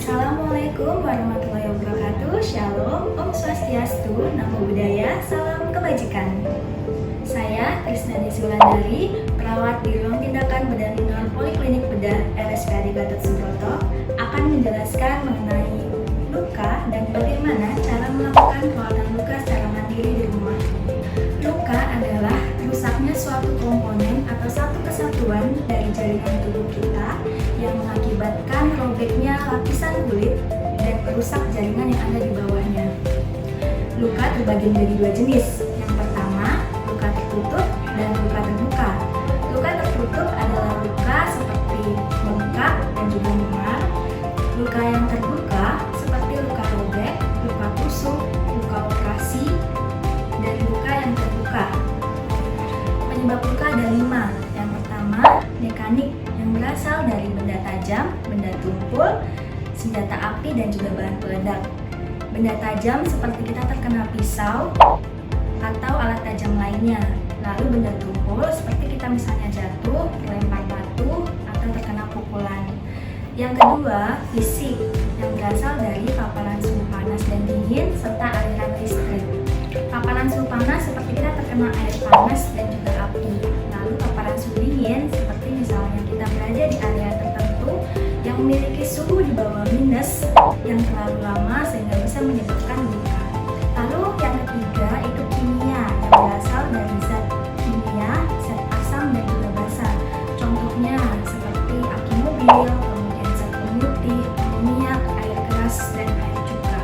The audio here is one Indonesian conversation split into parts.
Assalamualaikum warahmatullahi wabarakatuh. Shalom, Om Swastiastu, Namo Buddhaya, salam kebajikan. Saya Krisna Disulandari, perawat di ruang tindakan bedah minor Poliklinik Bedah RSPAD Gatot Subroto, akan menjelaskan mengenai luka dan bagaimana cara melakukan perawatan luka secara mandiri di rumah. Luka adalah rusaknya suatu komponen atau satu kesatuan dari jaringan tubuh kita yang mengakibatkan robeknya lapisan kulit dan merusak jaringan yang ada di bawahnya. Luka terbagi menjadi dua jenis. Yang pertama, luka tertutup dan luka terbuka. Luka tertutup adalah luka seperti bengkak dan juga memar. Luka yang terbuka seperti luka robek, luka tusuk, luka operasi, dan luka yang terbuka. Penyebab luka ada 5. Yang pertama, mekanik yang berasal dari benda tajam, benda tumpul, senjata api, dan juga bahan peledak. Benda tajam seperti kita terkena pisau atau alat tajam lainnya. Lalu benda tumpul seperti kita misalnya jatuh, terlempar batu, atau terkena pukulan. Yang kedua, fisik yang berasal dari paparan suhu panas dan dingin serta aliran listrik. Paparan suhu panas seperti kita terkena air panas dan juga api. Lalu paparan suhu dingin seperti misalnya kita berada di area tertentu yang memiliki suhu di bawah minus yang terlalu lama sehingga bisa menyebabkan luka. Lalu yang ketiga itu kimia yang berasal dari zat kimia, zat asam dan juga basa. Contohnya seperti aki mobil, kemudian zat pemutih, minyak, air keras, dan air cuka.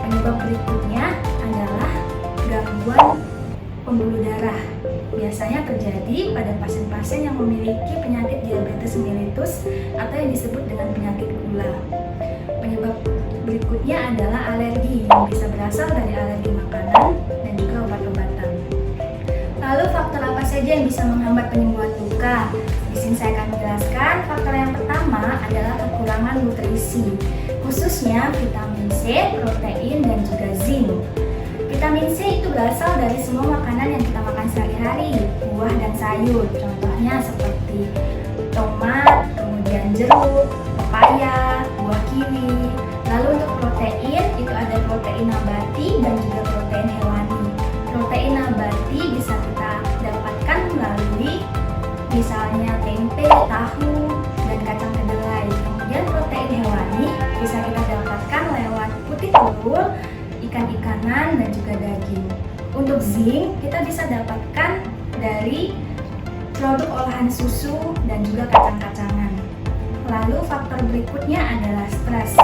Penyebab berikutnya adalah gangguan pembuluh darah. Biasanya terjadi pada pasien-pasien yang memiliki penyakit diabetes mellitus atau yang disebut dengan penyakit gula. Penyebab berikutnya adalah alergi yang bisa berasal dari alergi makanan dan juga obat-obatan. Lalu faktor apa saja yang bisa menghambat penyembuhan luka? Di sini saya akan menjelaskan. Faktor yang pertama adalah kekurangan nutrisi, khususnya vitamin C, protein, dan juga zinc. Vitamin C itu berasal dari semua makanan yang kita makan sehari-hari, buah dan sayur. Contohnya seperti tomat, kemudian jeruk, pepaya, buah kiwi. Lalu untuk protein, itu ada protein nabati dan juga protein hewani. Protein nabati bisa kita dapatkan melalui misalnya tempe, tahu, dan kacang kedelai. Kemudian protein hewani bisa kita dapatkan lewat putih telur, ikan-ikanan, dan juga daging. Untuk zinc kita bisa dapatkan dari produk olahan susu dan juga kacang-kacangan. Lalu faktor berikutnya adalah stres.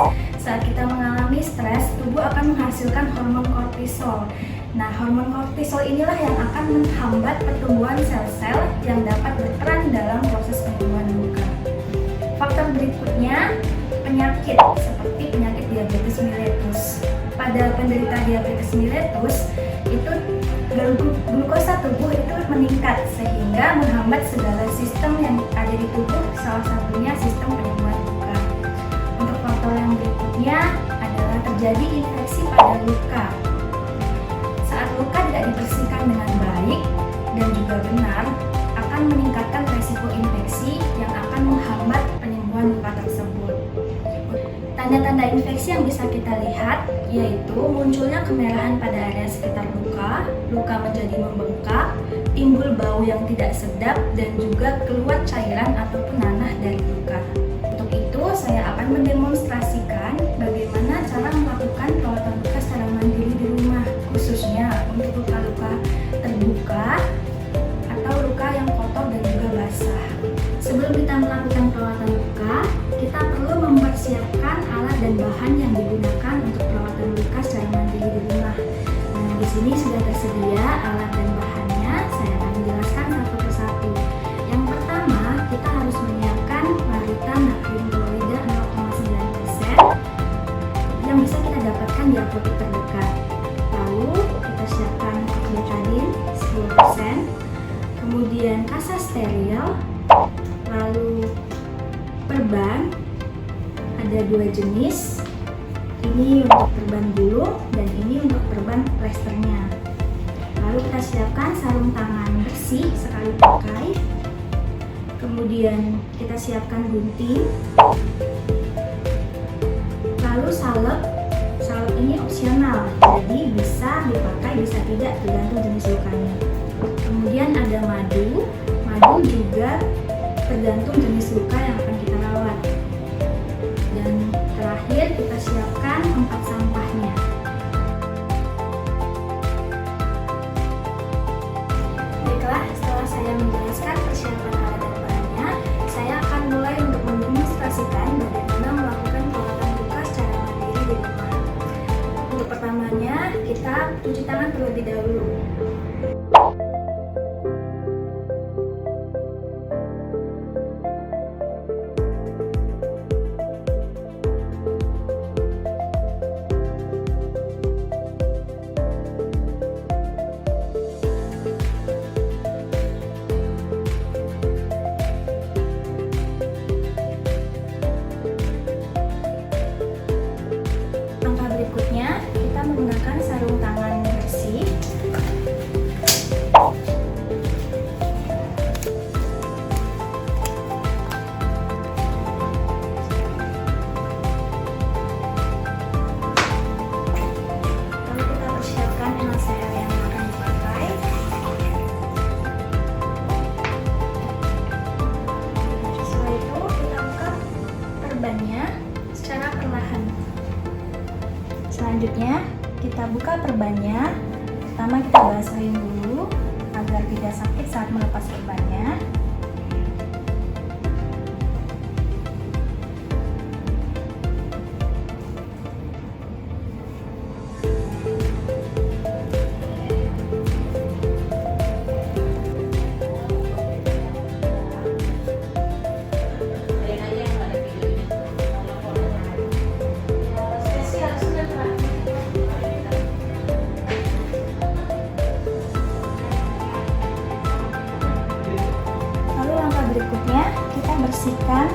Saat kita mengalami stres, tubuh akan menghasilkan hormon kortisol. Nah, hormon kortisol inilah yang akan menghambat pertumbuhan sel-sel yang dapat berperan dalam proses penyembuhan luka. Faktor berikutnya penyakit seperti penyakit diabetes mellitus. Pada penderita diabetes mellitus itu glukosa tubuh itu meningkat sehingga menghambat segala sistem yang ada di tubuh, salah satunya sistem penyembuhan luka. Untuk faktor yang berikutnya adalah terjadi infeksi pada luka. Saat luka tidak dibersihkan dengan baik dan juga benar, akan meningkatkan resiko infeksi yang akan menghambat penyembuhan luka tersebut. Tanda-tanda infeksi yang bisa kita lihat yaitu munculnya kemerahan pada area sekitar luka, luka menjadi membengkak, timbul bau yang tidak sedap, dan juga keluar cairan ataupun nanah dari luka. Untuk itu, saya akan mendemonstrasikan bagaimana cara melakukan perawatan luka secara mandiri di rumah, khususnya untuk luka-luka terbuka atau luka yang kotor dan juga basah. Sebelum kita melakukan perawatan luka, kita perlu mempersiapkan alat dan bahan yang digunakan untuk perawatan luka secara mandiri di rumah. Nah, di sini sudah tersedia alat dan bahannya. Saya akan menjelaskan satu persatu. Yang pertama, kita harus menyiapkan larutan natrium klorida 0,9% yang bisa kita dapatkan di apotek terdekat. Lalu kita siapkan betadine 10%, kemudian kasa steril, lalu perban ada 2 jenis, ini untuk perban bulu dan ini untuk perban plesternya. Lalu kita siapkan sarung tangan bersih sekali pakai, kemudian kita siapkan gunting, bisa dipakai, bisa tidak, tergantung jenis lukanya. Kemudian ada madu. Madu juga tergantung jenis luka yang akan kita rawat. Dan terakhir kita siapkan tempat sampahnya. Baiklah, setelah saya menjelaskan persiapan alat dan bahannya, saya akan mulai untuk mendemonstrasikan bagaimana melakukan perawatan luka secara mandiri di rumah. Untuk pertamanya, kita cuci tangan terlebih dahulu. Berikutnya, kita menggunakan sarung tangan bersih. Lalu kita persiapkan NaCl yang akan dipakai. Setelah itu, kita buka perbannya secara perlahan. Selanjutnya, kita buka perbannya. Pertama kita basahin dulu agar tidak sakit saat melepas perbannya. Berikutnya kita bersihkan.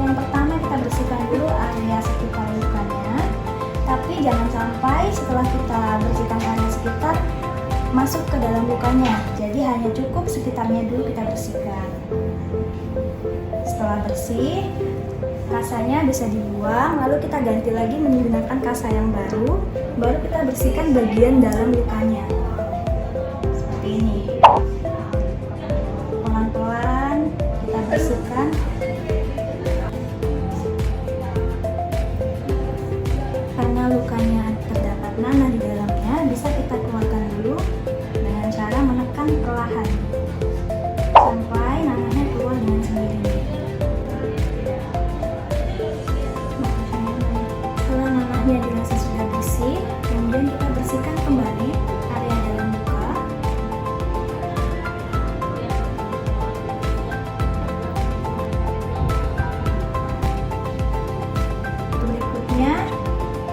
Yang pertama kita bersihkan dulu area sekitar lukanya. Tapi jangan sampai setelah kita bersihkan area sekitar masuk ke dalam lukanya. Jadi hanya cukup sekitarnya dulu kita bersihkan. Setelah bersih, kasanya bisa dibuang. Lalu kita ganti lagi menggunakan kasa yang baru. Baru kita bersihkan bagian dalam lukanya. Seperti ini. Bersihkan. Karena lukanya terdapat nanah di dalamnya, bisa kita keluarkan dulu dengan cara menekan perlahan sampai nanahnya keluar dengan sendirinya. Setelah nanahnya dirasa sudah bersih, kemudian kita bersihkan kembali area dalam luka.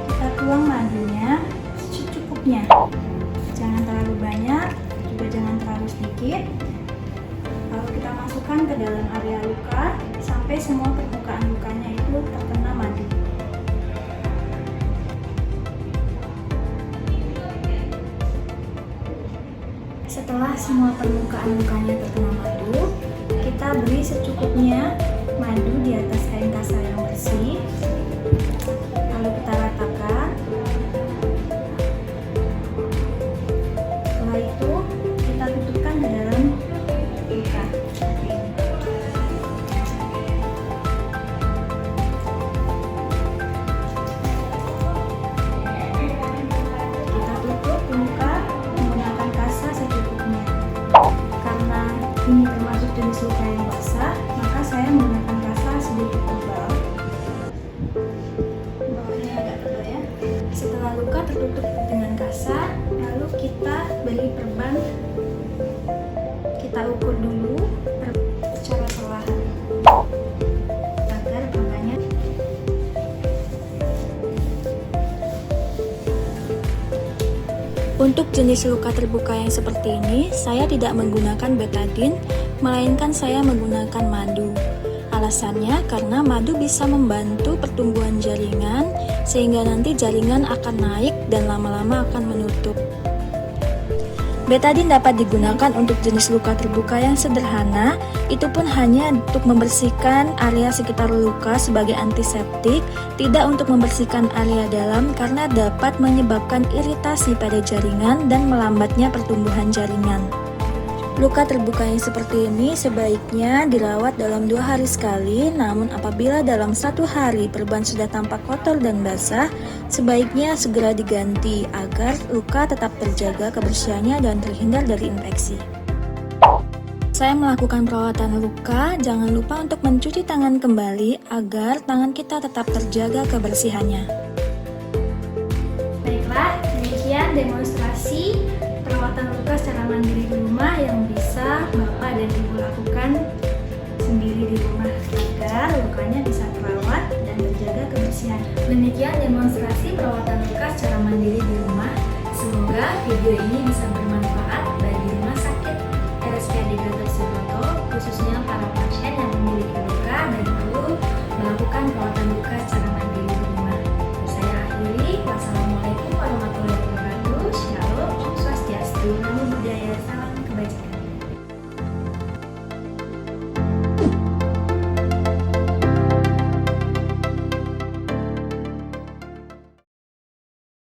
Kita tuang madunya secukupnya, jangan terlalu banyak, juga jangan terlalu sedikit. Lalu kita masukkan ke dalam area luka sampai semua permukaan lukanya itu terkena madu. Setelah semua permukaan lukanya terkena madu, kita beri secukupnya madu di atas kain kasa yang bersih. Lalu kita ratakan. Setelah itu kita tutupkan ke dalam luka. Kita tutup luka menggunakan kasa secukupnya. Karena ini termasuk jenis luka yang basah, maka saya menggunakan kasa sedikit tebal. Setelah luka tertutup dengan kasa, lalu kita beri perban. Kita ukur dulu secara perlahan agar perbannya. Untuk jenis luka terbuka yang seperti ini, saya tidak menggunakan betadine, melainkan saya menggunakan madu. Alasannya karena madu bisa membantu pertumbuhan jaringan sehingga nanti jaringan akan naik dan lama-lama akan menutup. Betadine dapat digunakan untuk jenis luka terbuka yang sederhana, itu pun hanya untuk membersihkan area sekitar luka sebagai antiseptik, tidak untuk membersihkan area dalam karena dapat menyebabkan iritasi pada jaringan dan melambatnya pertumbuhan jaringan. Luka terbuka yang seperti ini sebaiknya dirawat dalam 2 hari sekali, namun apabila dalam 1 hari perban sudah tampak kotor dan basah, sebaiknya segera diganti agar luka tetap terjaga kebersihannya dan terhindar dari infeksi. Saya melakukan perawatan luka, jangan lupa untuk mencuci tangan kembali agar tangan kita tetap terjaga kebersihannya. Baiklah, demikian demonstrasi perawatan luka secara mandiri di rumah yang bisa Bapak dan Ibu lakukan sendiri di rumah agar lukanya bisa terawat dan terjaga kebersihan. Demikian demonstrasi perawatan luka secara mandiri di rumah. Semoga video ini bisa bermanfaat